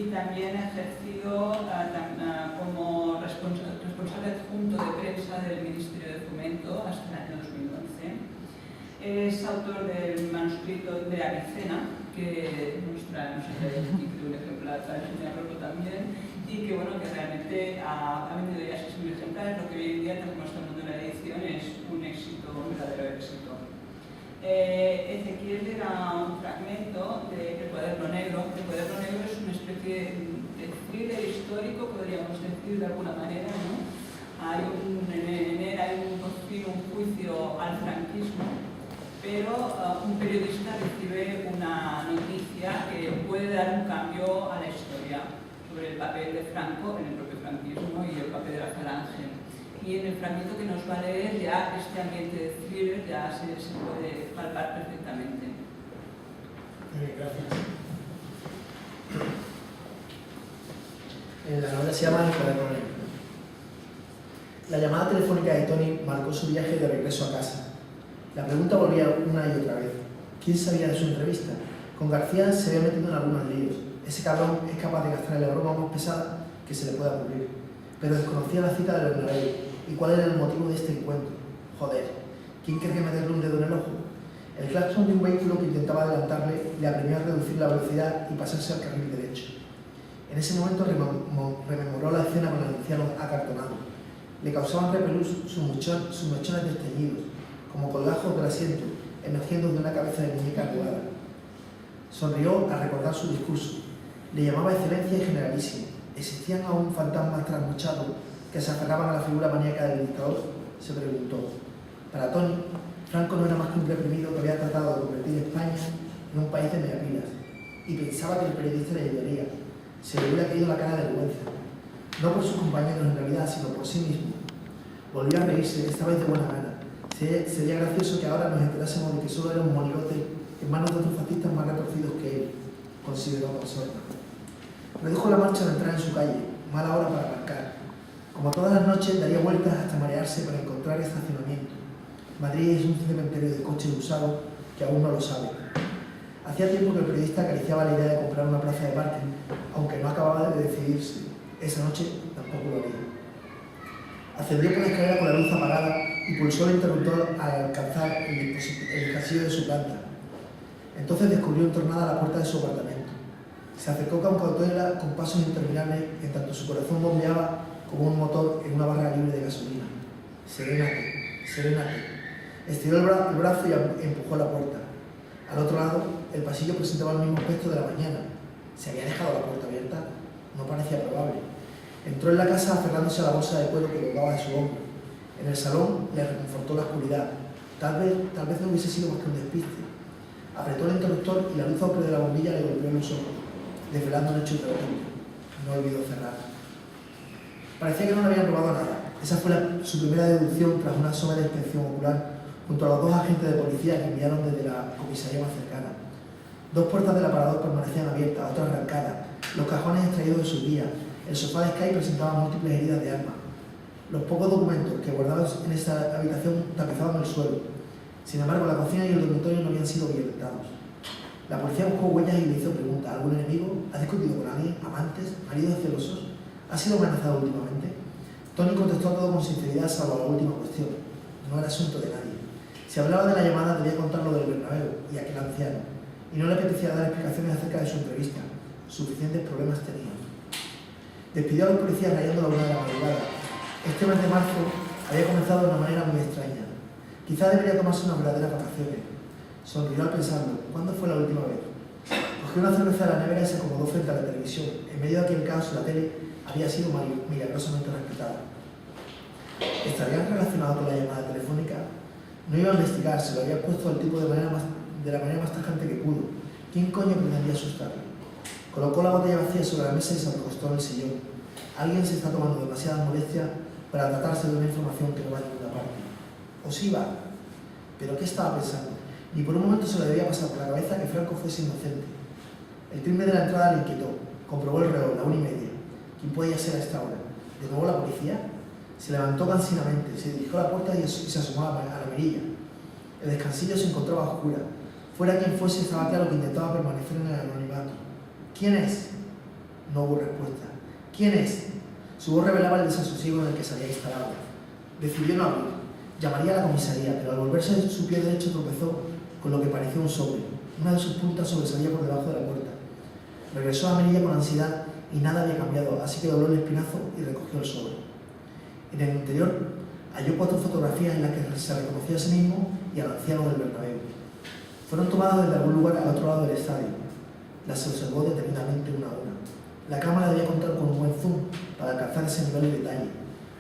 y también ha ejercido como responsable adjunto de prensa del Ministerio de Fomento hasta el año 2011. Es autor del manuscrito de Avicena, que nos trae aquí un ejemplar para enseñarlo también, y que, bueno, que realmente ha vendido ya 6.000 ejemplares, lo que hoy en día, tal como está el mundo de la edición, es un éxito, un verdadero éxito. Ezequiel era un fragmento del Cuaderno Negro. El Cuaderno Negro es una especie de thriller histórico, podríamos decir de alguna manera, ¿no? En él hay un juicio al franquismo, pero un periodista recibe una noticia que puede dar un cambio a la historia sobre el papel de Franco en el propio franquismo y el papel de la Falange. Y en el fragmento que nos va a leer ya este ambiente de thriller ya se puede palpar perfectamente. Gracias. La novela se llama El Cuaderno Negro. La llamada telefónica de Tony marcó su viaje de regreso a casa. La pregunta volvía una y otra vez. ¿Quién sabía de su entrevista? Con García se había metido en algunos líos. Ese cabrón es capaz de gastar la broma más pesada que se le pueda ocurrir. Pero desconocía la cita del Bernabéu. ¿Y cuál era el motivo de este encuentro? Joder, ¿quién quería meterle un dedo en el ojo? El claxon de un vehículo que intentaba adelantarle le apremió a reducir la velocidad y pasarse al carril derecho. En ese momento rememoró la escena con el anciano acartonado. Le causaban repelús sus mechones desteñidos, como colgajos del asiento, emergiendo de una cabeza de muñeca arrugada. Sonrió al recordar su discurso. Le llamaba excelencia y generalísimo. ¿Existían aún fantasmas trasnochados que se aferraban a la figura maníaca del dictador? Se preguntó. Para Tony, Franco no era más que un reprimido que había tratado de convertir España en un país de mediapilas, y pensaba que el periodista le ayudaría. Se le hubiera caído la cara de vergüenza, no por sus compañeros en realidad, sino por sí mismo. Volvió a reírse, esta vez de buena gana. Sería gracioso que ahora nos enterásemos de que solo era un monigote en manos de otros fascistas más retorcidos que él, consideró con sorna. Redujo la marcha al entrar en su calle, mala hora para aparcar. Como todas las noches, daría vueltas hasta marearse para encontrar estacionamiento. Madrid es un cementerio de coches usados que aún no lo sabe. Hacía tiempo que el periodista acariciaba la idea de comprar una plaza de parking, aunque no acababa de decidirse. Esa noche tampoco lo haría. Ascendió por la escalera con la luz apagada y pulsó el interruptor al alcanzar el pasillo de su planta. Entonces descubrió entornada la puerta de su apartamento. Se acercó con cautela, con pasos interminables, en tanto su corazón bombeaba como un motor en una barra libre de gasolina. Serénate, serénate. Estiró el brazo y empujó la puerta. Al otro lado, el pasillo presentaba el mismo aspecto de la mañana. ¿Se había dejado la puerta abierta? No parecía probable. Entró en la casa aferrándose a la bolsa de cuero que colgaba de su hombro. En el salón le reconfortó la oscuridad. Tal vez no hubiese sido más que un despiste. Apretó el interruptor y la luz ocre de la bombilla le golpeó en los ojos, desvelando un hecho terrible. No olvidó cerrar. Parecía que no le habían robado nada. Esa fue su primera deducción tras una somera inspección ocular junto a los dos agentes de policía que enviaron desde la comisaría más cercana. Dos puertas del aparador permanecían abiertas, otras arrancadas, los cajones extraídos de sus guías, el sofá de Sky presentaba múltiples heridas de arma. Los pocos documentos que guardados en esta habitación tapizaban el suelo. Sin embargo, la cocina y el dormitorio no habían sido violentados. La policía buscó huellas y le hizo preguntas. ¿Algún enemigo? ¿Ha discutido con alguien? ¿Amantes? ¿Maridos celosos? ¿Ha sido amenazado últimamente? Tony contestó todo con sinceridad, salvo la última cuestión. No era asunto de nadie. Si hablaba de la llamada, debía contar lo del Bernabéu y aquel anciano, y no le apetecía dar explicaciones acerca de su entrevista. Suficientes problemas tenía. Despidió a los policías rayando la 1 de la madrugada. Este mes de marzo había comenzado de una manera muy extraña. Quizá debería tomarse unas verdaderas vacaciones. Sonrió al pensarlo. ¿Cuándo fue la última vez? Cogió una cerveza de la nevera y se acomodó frente a la televisión. En medio de aquel caos, la tele había sido milagrosamente respetada. ¿Estarían relacionados con la llamada telefónica? No iba a investigar, se lo había puesto al tipo de la manera más tajante que pudo. ¿Quién coño pretendía asustarle? Colocó la botella vacía sobre la mesa y se recostó en el sillón. Alguien se está tomando demasiadas molestias para tratarse de una información que no va a ninguna parte. ¿O sí va? ¿Pero qué estaba pensando? Ni por un momento se le debía pasar por la cabeza que Franco fuese inocente. El timbre de la entrada le inquietó. Comprobó el reloj, la 1:30. ¿Quién podía ser a esta hora? ¿De nuevo la policía? Se levantó cansinamente, se dirigió a la puerta y se asomó a la mirilla. El descansillo se encontraba a oscuras. Fuera quien fuese, estaba claro que intentaba permanecer en el anonimato. ¿Quién es? No hubo respuesta. ¿Quién es? Su voz revelaba el desasosiego en el que se había instalado. Decidió no abrir. Llamaría a la comisaría, pero al volverse su pie derecho tropezó con lo que parecía un sobre. Una de sus puntas sobresalía por debajo de la puerta. Regresó a Melilla con ansiedad y nada había cambiado, así que dobló el espinazo y recogió el sobre. En el interior halló 4 fotografías en las que se reconoció a sí mismo y al anciano del Bernabéu. Fueron tomadas desde algún lugar al otro lado del estadio. Las observó detenidamente una a una. La cámara debía contar con un buen zoom para alcanzar ese nivel de detalle.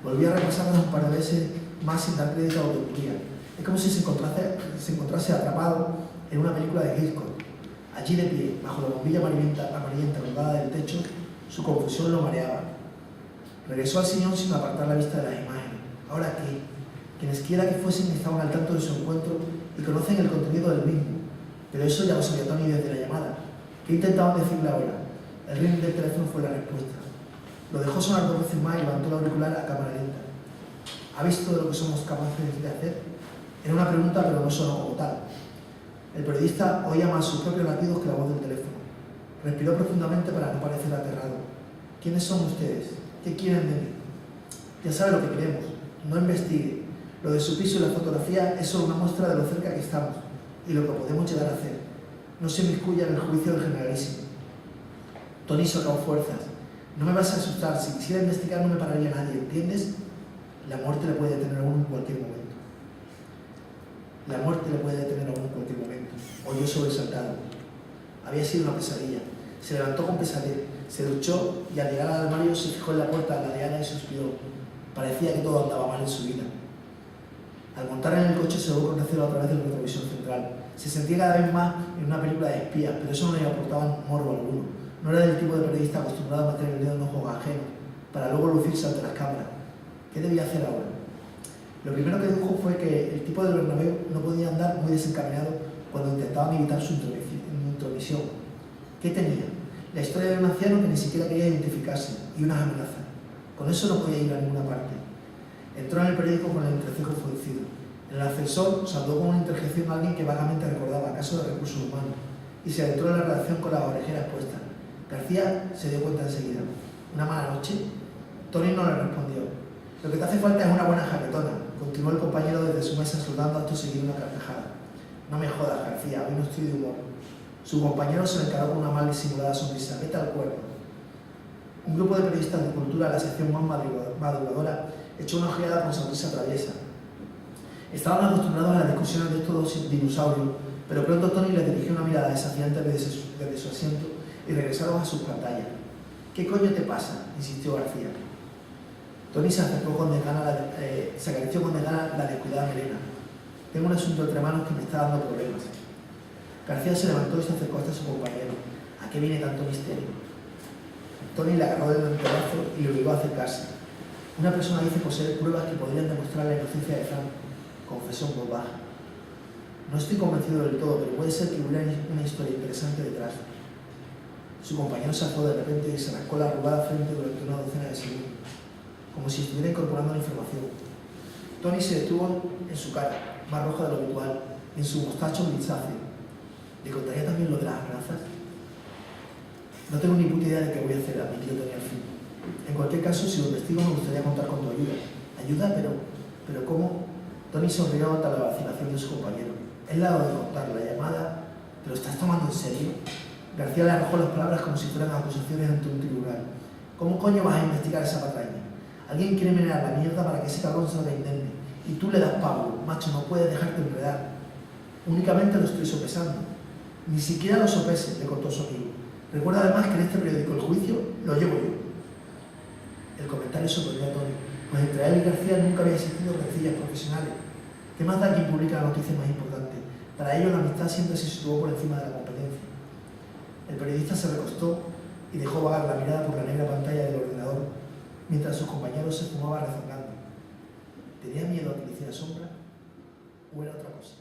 Volvió a repasarlas un par de veces más sin dar crédito a lo que ocurría. Es como si se encontrase atrapado en una película de Hitchcock. Allí de pie, bajo la bombilla amarillenta colgada del techo, su confusión lo mareaba. Regresó al sillón sin apartar la vista de las imágenes. ¿Ahora qué? Quienes quiera que fuesen estaban al tanto de su encuentro y conocen el contenido del mismo. Pero eso ya lo sabía Tony desde la llamada. ¿Qué intentaban decirle ahora? El ring del teléfono fue la respuesta. Lo dejó sonar 2 veces más y levantó la auricular a cámara lenta. ¿Ha visto de lo que somos capaces de hacer? Era una pregunta, pero no sonó como tal. El periodista oía más sus propios latidos que la voz del teléfono. Respiró profundamente para no parecer aterrado. ¿Quiénes son ustedes? ¿Qué quieren de mí? Ya sabe lo que queremos. No investigue. Lo de su piso y la fotografía es solo una muestra de lo cerca que estamos y lo que podemos llegar a hacer. No se inmiscuya en el juicio del generalísimo. Tony sacó fuerzas. No me vas a asustar. Si quisiera investigar no me pararía nadie, ¿entiendes? La muerte le puede detener a uno en cualquier momento. La muerte le puede detener a uno en cualquier momento. Oyó sobresaltado. Había sido una pesadilla. Se levantó con pesadez, se duchó y al llegar al armario se fijó en la puerta ladeada y suspiró. Parecía que todo andaba mal en su vida. Al montar en el coche se volvió con recelo a través del retrovisor central. Se sentía cada vez más en una película de espías, pero eso no le aportaba morbo alguno. No era del tipo de periodista acostumbrado a meter el dedo en ojos ajenos, para luego lucirse ante las cámaras. ¿Qué debía hacer ahora? Lo primero que dedujo fue que el tipo del Bernabéu no podía andar muy desencaminado cuando intentaban evitar su intromisión. ¿Qué tenía? La historia de un anciano que ni siquiera quería identificarse y unas amenazas. Con eso no podía ir a ninguna parte. Entró en el periódico con el entrecejo fruncido. En el ascensor saludó con una interjección a alguien que vagamente recordaba caso de recursos humanos y se adentró en la redacción con las orejeras puestas. García se dio cuenta enseguida. ¿Una mala noche? Tony no le respondió. Lo que te hace falta es una buena jaquetona, continuó el compañero desde su mesa saludando hasta seguir una carcajada. No me jodas, García, hoy no estoy de humor. Su compañero se le encaró con una mal disimulada sonrisa. Vete al cuerpo. Un grupo de periodistas de cultura, la sección más madrugadora, echó una ojeada con sonrisa traviesa. Estaban acostumbrados a las discusiones de estos 2 dinosaurios, pero pronto Tony les dirigió una mirada desafiante desde su asiento y regresaron a sus pantallas. ¿Qué coño te pasa?, insistió García. Tony se acarició con desgana la descuidada melena. Tengo un asunto entre manos que me está dando problemas. García se levantó y se acercó hasta su compañero. ¿A qué viene tanto misterio? Tony le agarró del antebrazo y le obligó a acercarse. Una persona dice poseer pruebas que podrían demostrar la inocencia de Frank, confesó en voz baja. No estoy convencido del todo, pero puede ser que hubiera una historia interesante detrás. Su compañero se alzó de repente y se rascó la arrugada frente durante una docena de segundos, como si estuviera incorporando la información. Tony se detuvo en su cara, más roja de lo habitual, y en su mostacho grisáceo. ¿Le contaría también lo de las amenazas? No tengo ni puta idea de qué voy a hacer, admitió Tony al fin. En cualquier caso, si lo investigo, me gustaría contar con tu ayuda. ¿Ayuda? ¿Pero cómo? Tony sonrió ante la vacilación de su compañero. Es la hora de contar la llamada. ¿Te lo estás tomando en serio? García le arrojó las palabras como si fueran acusaciones ante un tribunal. ¿Cómo coño vas a investigar esa patraña? Alguien quiere menear la mierda para que ese cabrón salga indemne. Y tú le das pavo, macho, no puedes dejarte enredar. Únicamente lo estoy sopesando. Ni siquiera lo sopeses, le contó su amigo. Recuerda además que en este periódico el juicio lo llevo yo. El comentario sorprendió a Tony, pues entre él y García nunca había existido rencillas profesionales. ¿Qué más da quien publica la noticia más importante? Para ello la amistad siempre se situó por encima de la competencia. El periodista se recostó y dejó vagar la mirada por la negra pantalla del ordenador, mientras sus compañeros se fumaban rezongando. ¿Tenía miedo a que le hiciera sombra? ¿O era otra cosa?